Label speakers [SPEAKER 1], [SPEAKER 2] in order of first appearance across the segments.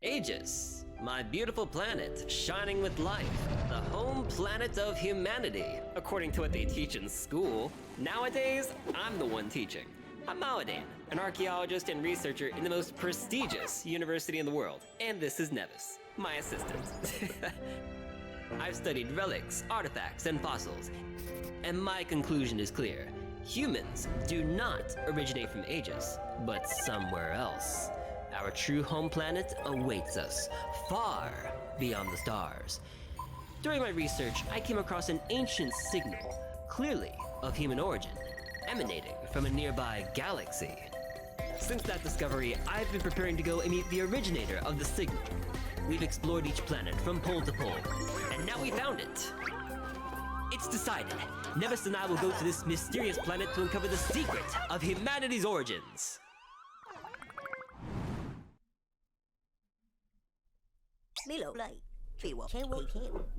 [SPEAKER 1] Aegis, my beautiful planet, shining with life, the home planet of humanity, according to what they teach in school. Nowadays, I'm the one teaching. I'm Maladane, an archaeologist and researcher in the most prestigious university in the world. And this is Nevis, my assistant. I've studied relics, artifacts, and fossils, and my conclusion is clear. Humans do not originate from Aegis, but somewhere else. Our true home planet awaits us, far beyond the stars. During my research, I came across an ancient signal, clearly of human origin, emanating from a nearby galaxy. Since that discovery, I've been preparing to go and meet the originator of the signal. We've explored each planet from pole to pole, and now we found it. It's decided. Nevis and I will go to this mysterious planet to uncover the secret of humanity's origins.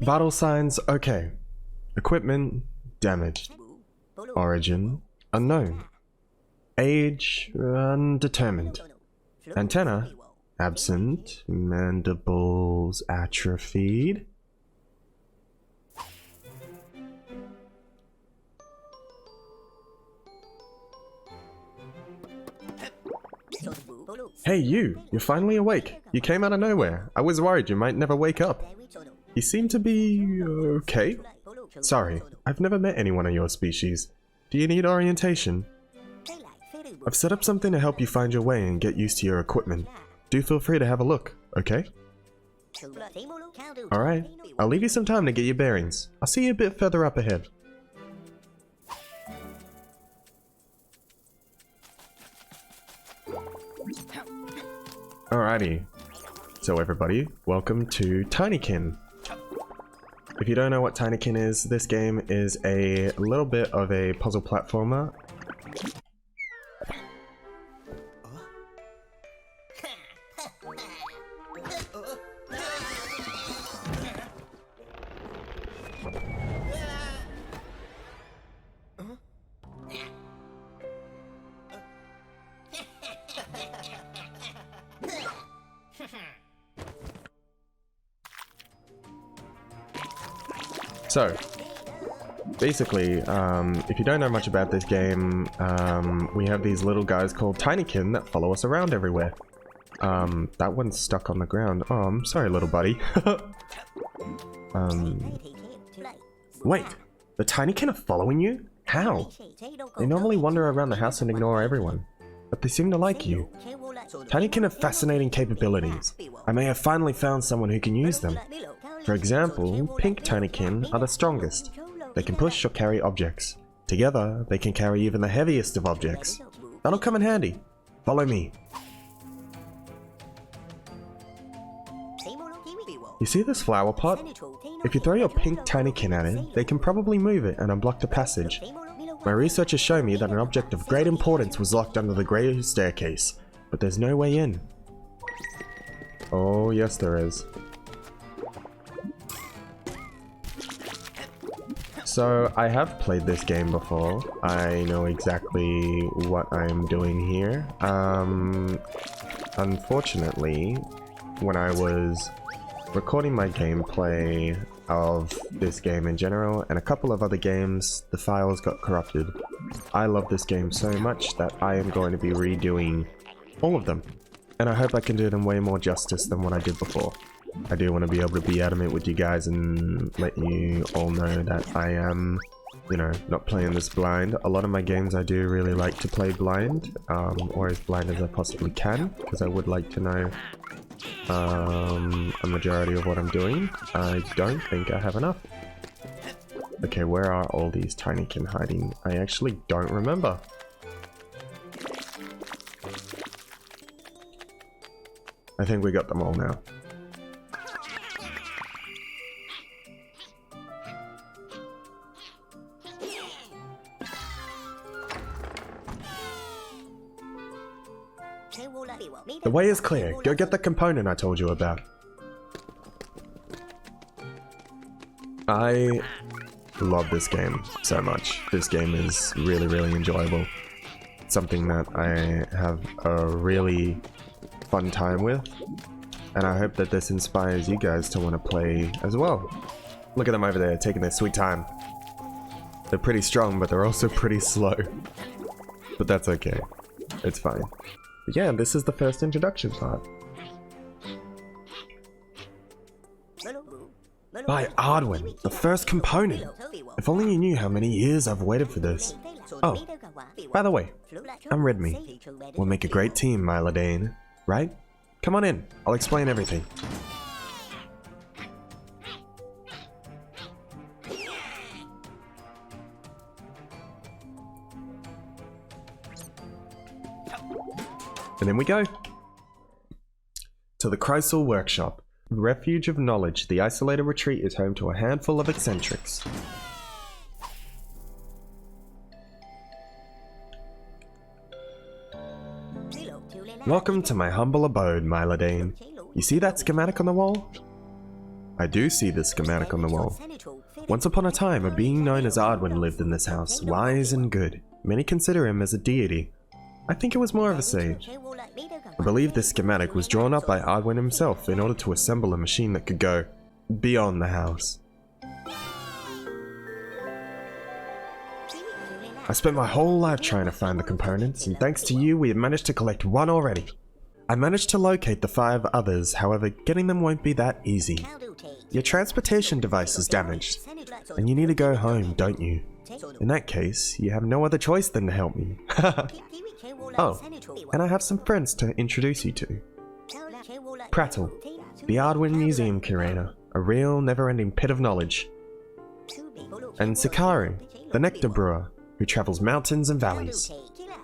[SPEAKER 2] Vital signs, okay. Equipment, damaged. Origin, unknown. Age, undetermined. Antenna, absent. Mandibles atrophied. Hey you, you're finally awake. You came out of nowhere. I was worried you might never wake up. You seem to be okay. Sorry, I've never met anyone of your species. Do you need orientation? I've set up something to help you find your way and get used to your equipment. Do feel free to have a look, okay? Alright, I'll leave you some time to get your bearings. I'll see you a bit further up ahead. Alrighty, so everybody, welcome to Tinykin. If you don't know what Tinykin is, this game is a little bit of a puzzle platformer. So, basically, if you don't know much about this game, we have these little guys called Tinykin that follow us around everywhere. That one's stuck on the ground. Oh, I'm sorry, little buddy. Wait, the Tinykin are following you? How? They normally wander around the house and ignore everyone, but they seem to like you. Tinykin have fascinating capabilities. I may have finally found someone who can use them. For example, pink Tinykin are the strongest. They can push or carry objects. Together, they can carry even the heaviest of objects. That'll come in handy. Follow me. You see this flower pot? If you throw your pink Tinykin at it, they can probably move it and unblock the passage. My research has shown me that an object of great importance was locked under the grey staircase, but there's no way in. Oh, yes there is. So, I have played this game before. I know exactly what I'm doing here. Unfortunately, when I was recording my gameplay of this game in general, and a couple of other games, the files got corrupted. I love this game so much that I am going to be redoing all of them. And I hope I can do them way more justice than what I did before. I do want to be able to be adamant with you guys and let you all know that I am, you know, not playing this blind. A lot of my games I do really like to play blind, or as blind as I possibly can, because I would like to know a majority of what I'm doing. I don't think I have enough. Okay, where are all these Tinykin hiding? I actually don't remember. I think we got them all now. The way is clear. Go get the component I told you about. I love this game so much. This game is really, really enjoyable. It's something that I have a really fun time with. and I hope that this inspires you guys to want to play as well. Look at them over there taking their sweet time. They're pretty strong, but they're also pretty slow. But that's okay. It's fine. But yeah, this is the first introduction part. By Ardwin, the first component. If only you knew how many years I've waited for this. Oh, by the way, I'm Redmi. We'll make a great team, Milo, right? Come on in, I'll explain everything. And in we go. To the Chrysal Workshop. Refuge of knowledge, the isolated retreat is home to a handful of eccentrics. Welcome to my humble abode, Milo. You see that schematic on the wall? I do see the schematic on the wall. Once upon a time, a being known as Ardwin lived in this house, wise and good. Many consider him as a deity. I think it was more of a sage. I believe this schematic was drawn up by Ardwin himself in order to assemble a machine that could go beyond the house. I spent my whole life trying to find the components, and thanks to you, we have managed to collect one already. I managed to locate the 5 others, however, getting them won't be that easy. Your transportation device is damaged, and you need to go home, don't you? In that case, you have no other choice than to help me. Oh, and I have some friends to introduce you to. Prattle, the Ardwin Museum Curator, a real never-ending pit of knowledge. And Sikaru, the Nectar Brewer, who travels mountains and valleys.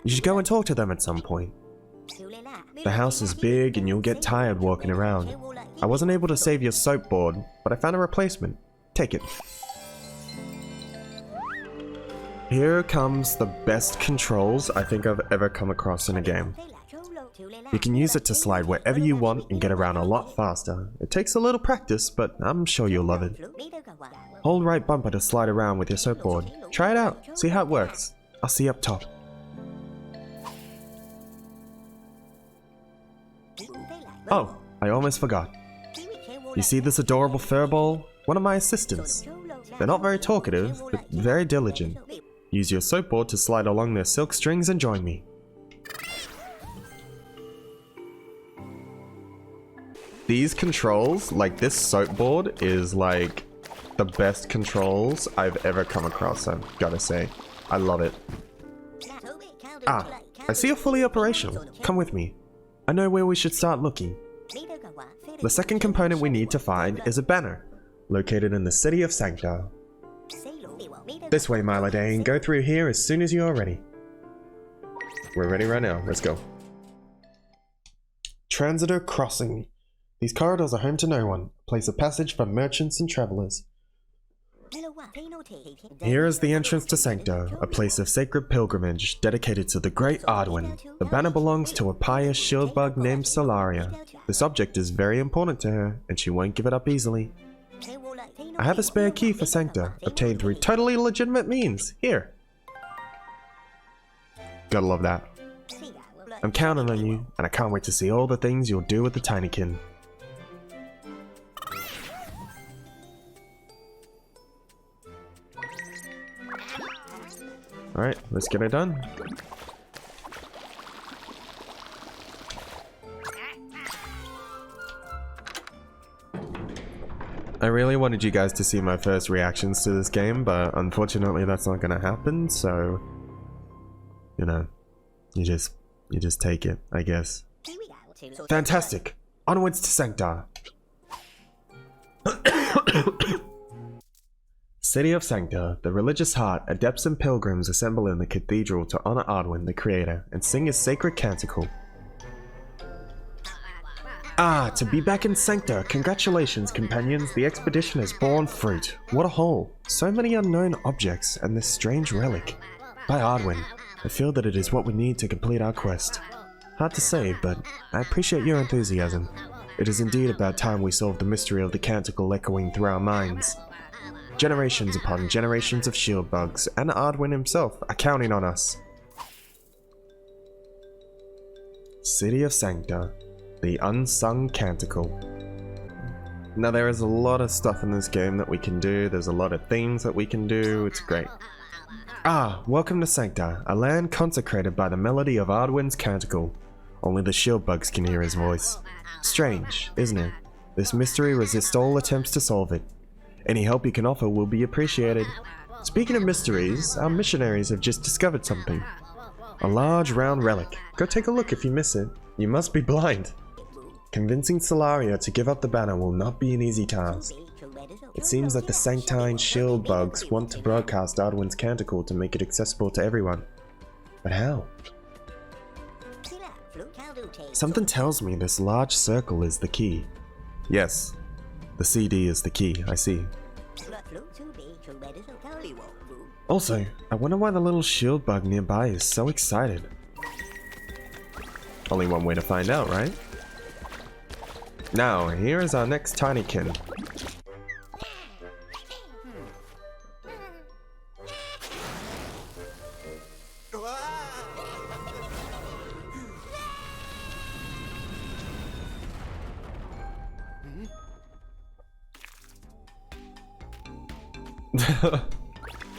[SPEAKER 2] You should go and talk to them at some point. The house is big and you'll get tired walking around. I wasn't able to save your soap board, but I found a replacement. Take it. Here comes the best controls I think I've ever come across in a game. You can use it to slide wherever you want and get around a lot faster. It takes a little practice, but I'm sure you'll love it. Hold right bumper to slide around with your soap board. Try it out, see how it works. I'll see you up top. Oh, I almost forgot. You see this adorable furball? One of my assistants. They're not very talkative, but very diligent. Use your soap board to slide along their silk strings and join me. These controls, like this soap board, is like the best controls I've ever come across, I've gotta say. I love it. Ah, I see you're fully operational. Come with me. I know where we should start looking. The second component we need to find is a banner, located in the city of Sanctar. This way, Milo, go through here as soon as you are ready. We're ready right now, let's go. Transitor Crossing. These corridors are home to no one, a place of passage for merchants and travelers. Here is the entrance to Sanctar, a place of sacred pilgrimage dedicated to the great Ardwin. The banner belongs to a pious shield bug named Solaria. This object is very important to her, and she won't give it up easily. I have a spare key for Sanctar, obtained through totally legitimate means. Here. Gotta love that. I'm counting on you, and I can't wait to see all the things you'll do with the Tinykin. Alright, let's get it done. I really wanted you guys to see my first reactions to this game, but unfortunately that's not gonna happen, so you know, you just take it, I guess. Fantastic! Onwards to Sanctar! City of Sanctar, the religious heart, adepts and pilgrims assemble in the cathedral to honor Ardwin, the creator, and sing his sacred canticle. Ah, to be back in Sanctar, congratulations companions, the expedition has borne fruit. What a haul! So many unknown objects, and this strange relic. By Ardwin, I feel that it is what we need to complete our quest. Hard to say, but I appreciate your enthusiasm. It is indeed about time we solved the mystery of the canticle echoing through our minds. Generations upon generations of shield bugs, and Ardwin himself are counting on us. City of Sanctar. The Unsung Canticle. Now there is a lot of stuff in this game that we can do, there's a lot of themes that we can do, it's great. Ah, welcome to Sanctar, a land consecrated by the melody of Ardwin's Canticle. Only the shield bugs can hear his voice. Strange, isn't it? This mystery resists all attempts to solve it. Any help you can offer will be appreciated. Speaking of mysteries, our missionaries have just discovered something. A large round relic. Go take a look if you miss it. You must be blind. Convincing Solaria to give up the banner will not be an easy task. It seems that the Sanctine shield bugs want to broadcast Ardwin's Canticle to make it accessible to everyone. But how? Something tells me this large circle is the key. Yes, the CD is the key, I see. Also, I wonder why the little shield bug nearby is so excited. Only one way to find out, right? Now, here is our next Tinykin.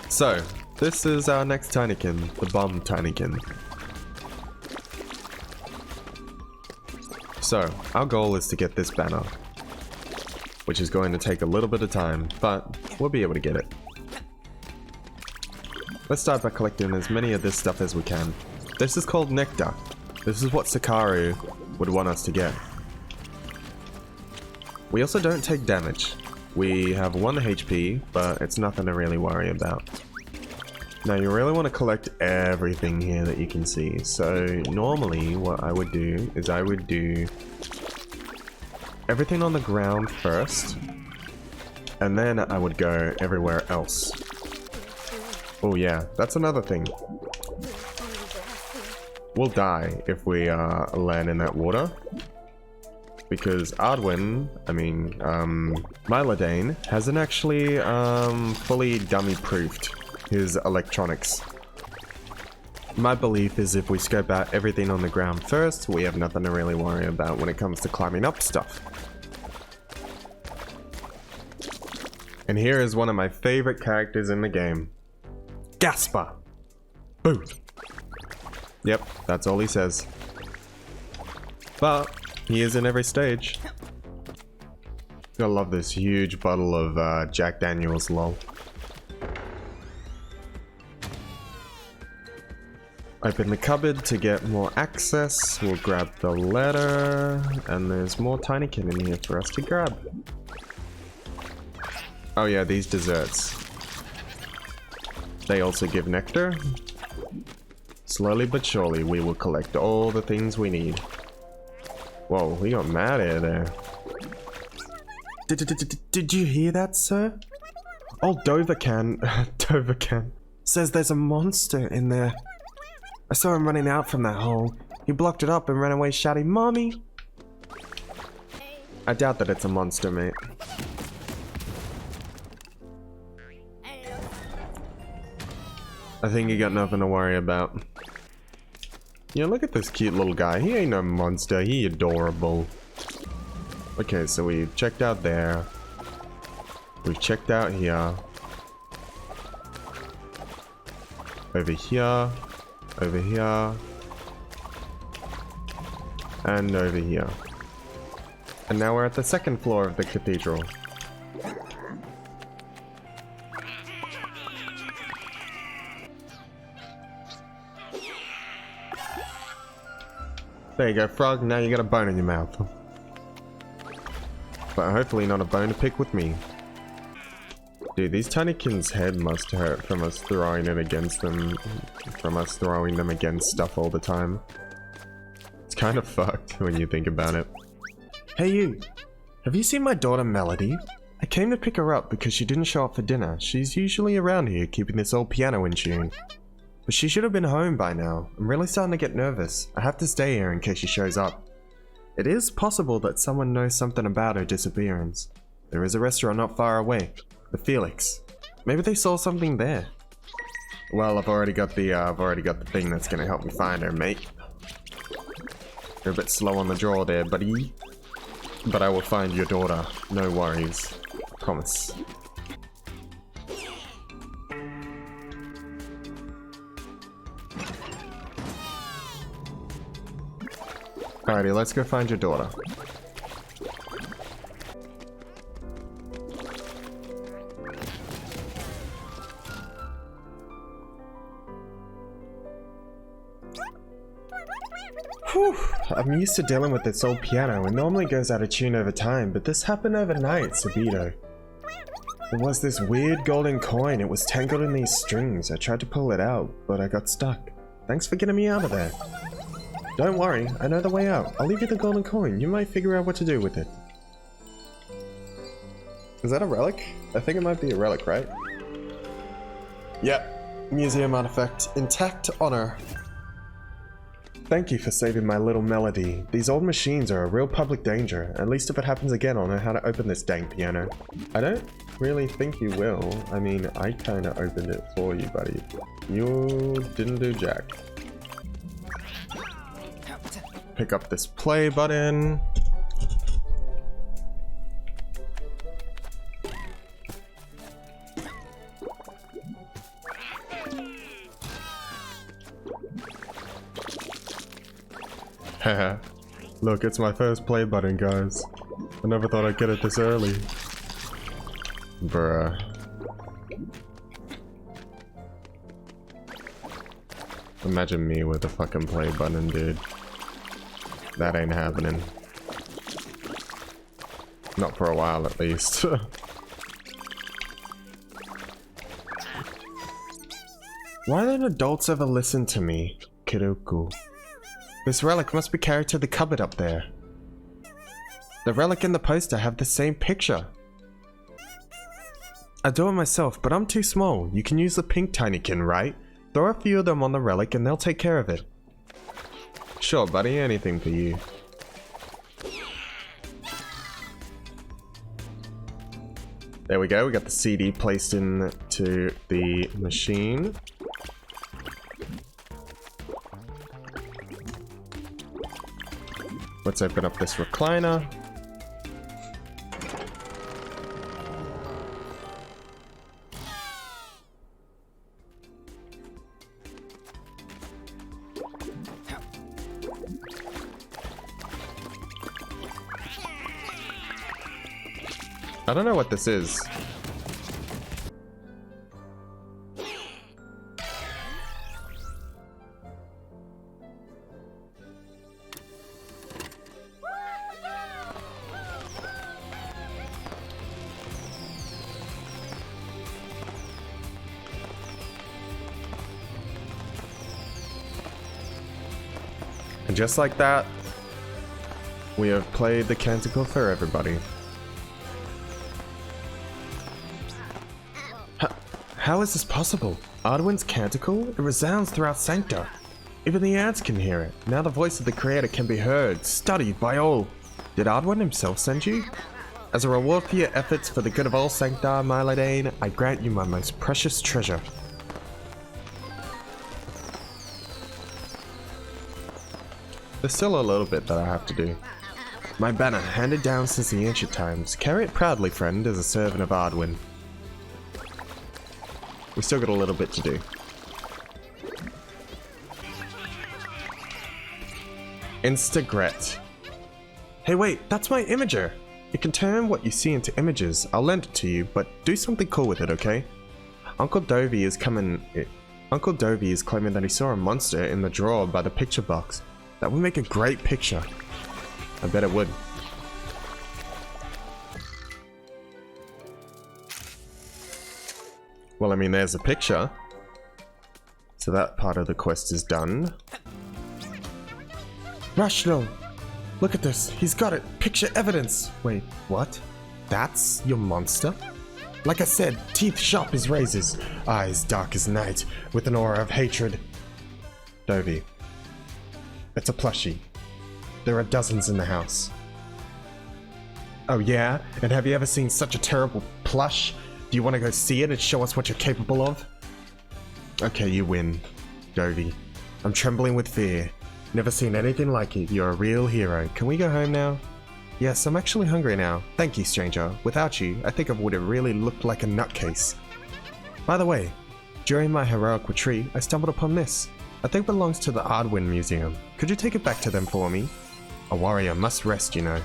[SPEAKER 2] So, this is our next Tinykin, the bomb Tinykin. So, our goal is to get this banner, which is going to take a little bit of time, but we'll be able to get it. Let's start by collecting as many of this stuff as we can. This is called Nectar. This is what Sakaru would want us to get. We also don't take damage. We have 1 HP, but it's nothing to really worry about. Now you really want to collect everything here that you can see. So normally what I would do is I would do everything on the ground first, and then I would go everywhere else. Oh yeah, that's another thing. We'll die if we land in that water. Because Ardwin, Milo hasn't actually fully dummy-proofed his electronics. My belief is if we scope out everything on the ground first, we have nothing to really worry about when it comes to climbing up stuff. And here is one of my favorite characters in the game. Gasper! Boo! Yep, that's all he says. But he is in every stage. I love this huge bottle of Jack Daniels, lol. Open the cupboard to get more access. We'll grab the letter, and there's more Tinykin in here for us to grab. Oh yeah, these desserts. They also give nectar. Slowly but surely, we will collect all the things we need. Whoa, we got mad air there. Did you hear that, sir? Old Dovercan says there's a monster in there. I saw him running out from that hole. He blocked it up and ran away shouting, "Mommy!" I doubt that it's a monster, mate. I think you got nothing to worry about. Yeah, look at this cute little guy. He ain't no monster. He adorable. Okay, so we've checked out there. We've checked out here. Over here. Over here. And over here. And now we're at the second floor of the cathedral. There you go, frog. Now you got a bone in your mouth. But hopefully not a bone to pick with me. Dude, these Tinykin's head must hurt from us throwing it against them. From us throwing them against stuff all the time. It's kind of fucked when you think about it. Hey you! Have you seen my daughter Melody? I came to pick her up because she didn't show up for dinner. She's usually around here keeping this old piano in tune. But she should have been home by now. I'm really starting to get nervous. I have to stay here in case she shows up. It is possible that someone knows something about her disappearance. There is a restaurant not far away. The Felix. Maybe they saw something there. Well, I've already got the thing that's gonna help me find her, mate. You're a bit slow on the draw there, buddy. But I will find your daughter. No worries. Promise. Alrighty, let's go find your daughter. Whew, I'm used to dealing with this old piano. It normally goes out of tune over time, but this happened overnight, Sabito. It was this weird golden coin. It was tangled in these strings. I tried to pull it out, but I got stuck. Thanks for getting me out of there. Don't worry, I know the way out. I'll leave you the golden coin. You might figure out what to do with it. Is that a relic? I think it might be a relic, right? Yep. Museum artifact. Intact honor. Thank you for saving my little melody. These old machines are a real public danger. At least if it happens again, I'll know how to open this dang piano. I don't really think you will. I mean, I kinda opened it for you, buddy. You didn't do jack. Pick up this play button. Haha. Look, it's my first play button, guys. I never thought I'd get it this early. Bruh. Imagine me with a fucking play button, dude. That ain't happening. Not for a while, at least. Why don't adults ever listen to me? Kiroku. This relic must be carried to the cupboard up there. The relic and the poster have the same picture. I do it myself, but I'm too small. You can use the pink Tinykin, right? Throw a few of them on the relic and they'll take care of it. Sure, buddy, anything for you. There we go, we got the CD placed into the machine. Let's open up this recliner. I don't know what this is. And just like that, we have played the canticle for everybody. How is this possible? Arduin's canticle? It resounds throughout Sanctar. Even the ants can hear it. Now the voice of the creator can be heard, studied by all. Did Arduin himself send you? As a reward for your efforts for the good of all Sanctar, Milo, I grant you my most precious treasure. There's still a little bit that I have to do. My banner, handed down since the ancient times. Carry it proudly, friend, as a servant of Arduin. We still got a little bit to do. Instagret. Hey wait, that's my imager! It can turn what you see into images. I'll lend it to you, but do something cool with it, okay? Uncle Dovey is claiming that he saw a monster in the drawer by the picture box. That would make a great picture. I bet it would. Well, I mean, there's a picture. So that part of the quest is done. Rational! Look at this. He's got it. Picture evidence. Wait, what? That's your monster? Like I said, teeth sharp as razors, eyes dark as night, with an aura of hatred. Dovey. It's a plushie. There are dozens in the house. Oh yeah? And have you ever seen such a terrible plush? Do you want to go see it and show us what you're capable of? Okay, you win, Dovey. I'm trembling with fear. Never seen anything like it. You're a real hero. Can we go home now? Yes, I'm actually hungry now. Thank you, stranger. Without you, I think I would have really looked like a nutcase. By the way, during my heroic retreat, I stumbled upon this. I think it belongs to the Ardwin Museum. Could you take it back to them for me? A warrior must rest, you know.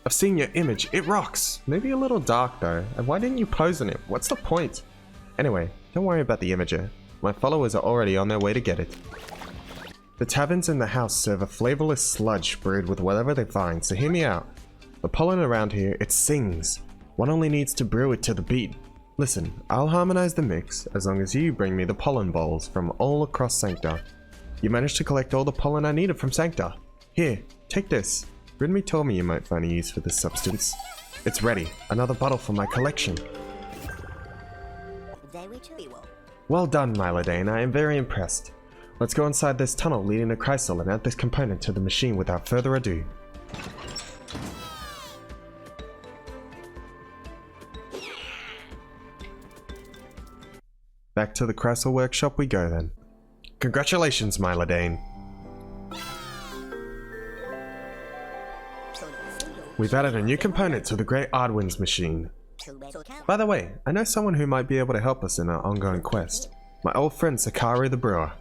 [SPEAKER 2] I've seen your image. It rocks. Maybe a little dark though. And why didn't you pose in it? What's the point? Anyway, don't worry about the imager. My followers are already on their way to get it. The taverns in the house serve a flavorless sludge brewed with whatever they find, so hear me out. The pollen around here, it sings. One only needs to brew it to the beat. Listen, I'll harmonize the mix as long as you bring me the pollen bowls from all across Sanctar. You managed to collect all the pollen I needed from Sanctar. Here, take this. Ridme told me you might find a use for this substance. It's ready. Another bottle for my collection. Well done, Milo. I am very impressed. Let's go inside this tunnel leading to Crystal and add this component to the machine without further ado. Back to the Crystal workshop we go then. Congratulations, Milo. We've added a new component to the Great Ardwin's machine. By the way, I know someone who might be able to help us in our ongoing quest. My old friend Sanctar the brewer.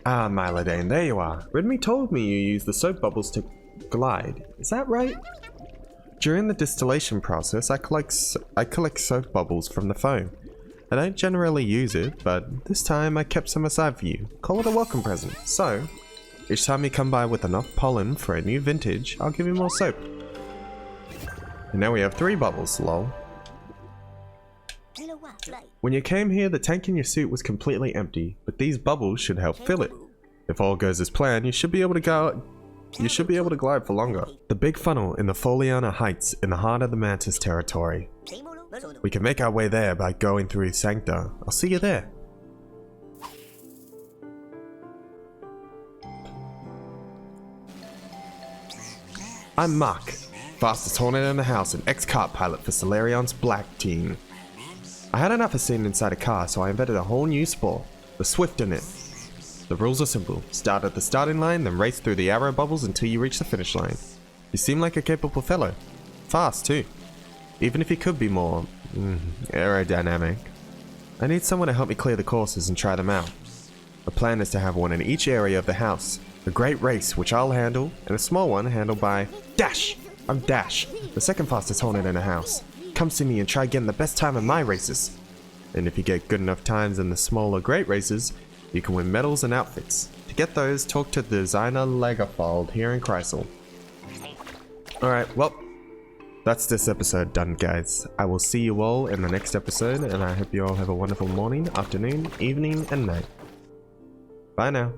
[SPEAKER 2] Ah, Milo, there you are. Ridme told me you use the soap bubbles to glide. Is that right? During the distillation process, I collect soap bubbles from the foam. I don't generally use it, but this time I kept some aside for you. Call it a welcome present. So, each time you come by with enough pollen for a new vintage, I'll give you more soap. And now we have 3 bubbles, lol. When you came here, the tank in your suit was completely empty, but these bubbles should help fill it. If all goes as planned, you should be able to glide for longer. The big funnel in the Foliana Heights in the heart of the Mantis territory. We can make our way there by going through Sanctar. I'll see you there. I'm Mark, fastest hornet in the house and ex-kart pilot for Solarion's Black Team. I had enough of sitting inside a car, so I invented a whole new sport, the Swift in it. The rules are simple. Start at the starting line, then race through the arrow bubbles until you reach the finish line. You seem like a capable fellow. Fast, too. Even if you could be more aerodynamic. I need someone to help me clear the courses and try them out. The plan is to have one in each area of the house. A great race, which I'll handle, and a small one handled by Dash! I'm Dash, the second fastest hornet in the house. Come see me and try getting the best time in my races. And if you get good enough times in the smaller great races, you can win medals and outfits. To get those, talk to the designer Lagerfold here in Crystal. Alright, well, that's this episode done, guys. I will see you all in the next episode, and I hope you all have a wonderful morning, afternoon, evening, and night. Bye now.